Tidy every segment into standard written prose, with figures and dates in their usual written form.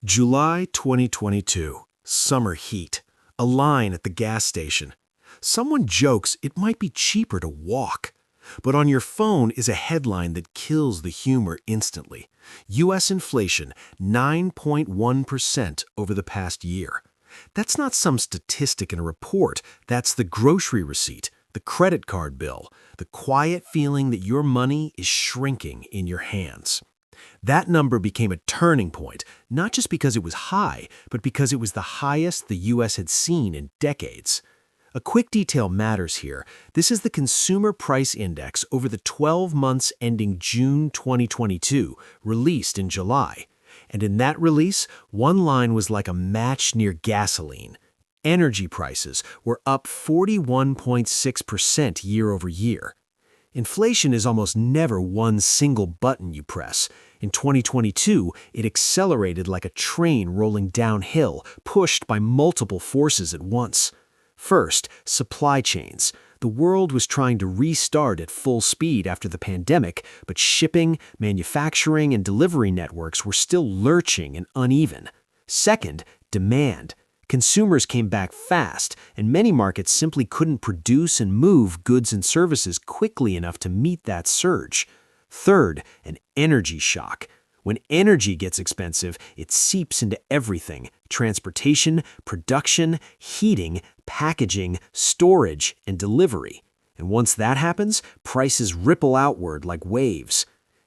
July 2022, summer heat, a line at the gas station. Someone jokes it might be cheaper to walk. But on your phone is a headline that kills the humor instantly. U.S. inflation, 9.1% over the past year. That's not some statistic in a report. That's the grocery receipt, the credit card bill, the quiet feeling that your money is shrinking in your hands. That number became a turning point, not just because it was high, but because it was the highest the U.S. had seen in decades. A quick detail matters here. This is the Consumer Price Index over the 12 months ending June 2022, released in July. And in that release, one line was like a match near gasoline. Energy prices were up 41.6% year over year. Inflation is almost never one single button you press. In 2022, it accelerated like a train rolling downhill, pushed by multiple forces at once. First, supply chains. The world was trying to restart at full speed after the pandemic, but shipping, manufacturing, and delivery networks were still lurching and uneven. Second, demand. Consumers came back fast, and many markets simply couldn't produce and move goods and services quickly enough to meet that surge. Third, an energy shock. When energy gets expensive, it seeps into everything: transportation, production, heating, packaging, storage, and delivery. And once that happens, prices ripple outward like waves.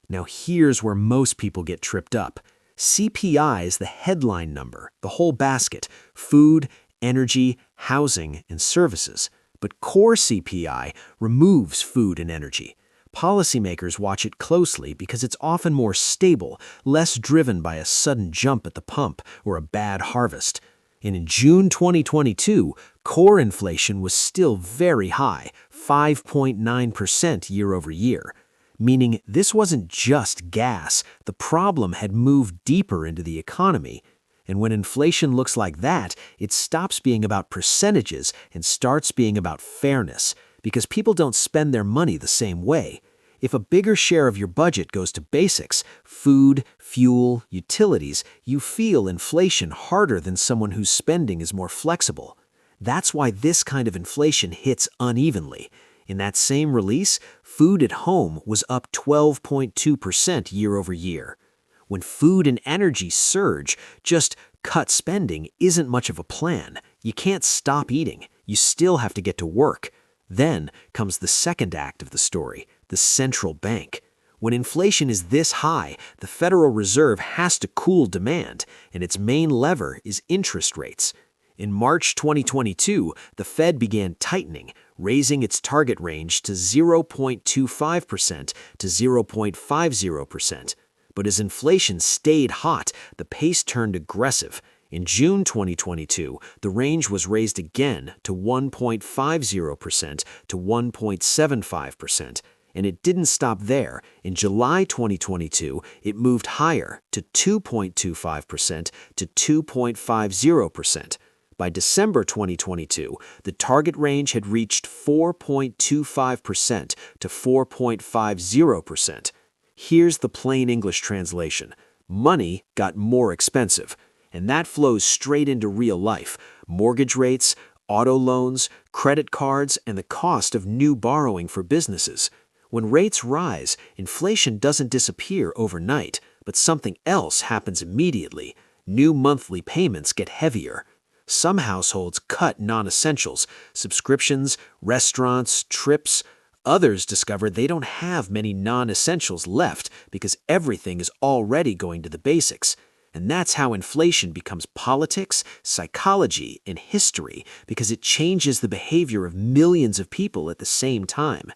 Now here's where most people get tripped up. CPI is the headline number, the whole basket: food, energy, housing, and services. But core CPI removes food and energy. Policymakers watch it closely because it's often more stable, less driven by a sudden jump at the pump or a bad harvest. And in June 2022, core inflation was still very high, 5.9% year over year. Meaning this wasn't just gas, the problem had moved deeper into the economy. And when inflation looks like that, it stops being about percentages and starts being about fairness, because people don't spend their money the same way. If a bigger share of your budget goes to basics, food, fuel, utilities, you feel inflation harder than someone whose spending is more flexible. That's why this kind of inflation hits unevenly. In that same release, food at home was up 12.2% year over year. When food and energy surge, just cut spending isn't much of a plan. You can't stop eating. You still have to get to work. Then comes the second act of the story, the central bank. When inflation is this high, the Federal Reserve has to cool demand, and its main lever is interest rates. In March 2022, the Fed began tightening, raising its target range to 0.25% to 0.50%. But as inflation stayed hot, the pace turned aggressive. In June 2022, the range was raised again to 1.50% to 1.75%. And it didn't stop there. In July 2022, it moved higher to 2.25% to 2.50%. By December 2022, the target range had reached 4.25% to 4.50%. Here's the plain English translation. Money got more expensive, and that flows straight into real life: mortgage rates, auto loans, credit cards, and the cost of new borrowing for businesses. When rates rise, inflation doesn't disappear overnight, but something else happens immediately. New monthly payments get heavier. Some households cut non-essentials, subscriptions, restaurants, trips. Others discover they don't have many non-essentials left because everything is already going to the basics. And that's how inflation becomes politics, psychology, and history, because it changes the behavior of millions of people at the same time.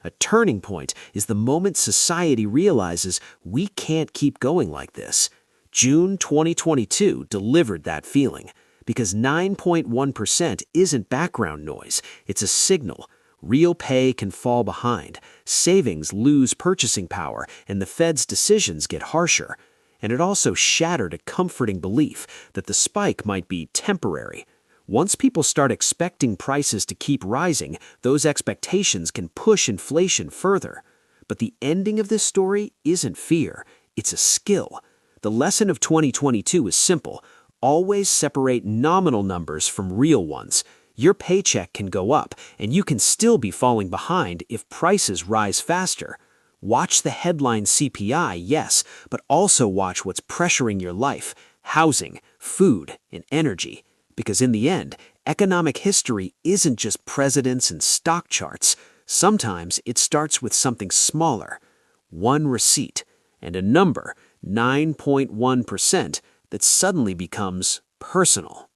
A turning point is the moment society realizes we can't keep going like this. June 2022 delivered that feeling. Because 9.1% isn't background noise, it's a signal. Real pay can fall behind, savings lose purchasing power, and the Fed's decisions get harsher. And it also shattered a comforting belief that the spike might be temporary. Once people start expecting prices to keep rising, those expectations can push inflation further. But the ending of this story isn't fear, it's a skill. The lesson of 2022 is simple. Always separate nominal numbers from real ones. Your paycheck can go up, and you can still be falling behind if prices rise faster. Watch the headline CPI, yes, but also watch what's pressuring your life: housing, food, and energy. Because in the end, economic history isn't just presidents and stock charts. Sometimes it starts with something smaller. One receipt and a number, 9.1%, that suddenly becomes personal.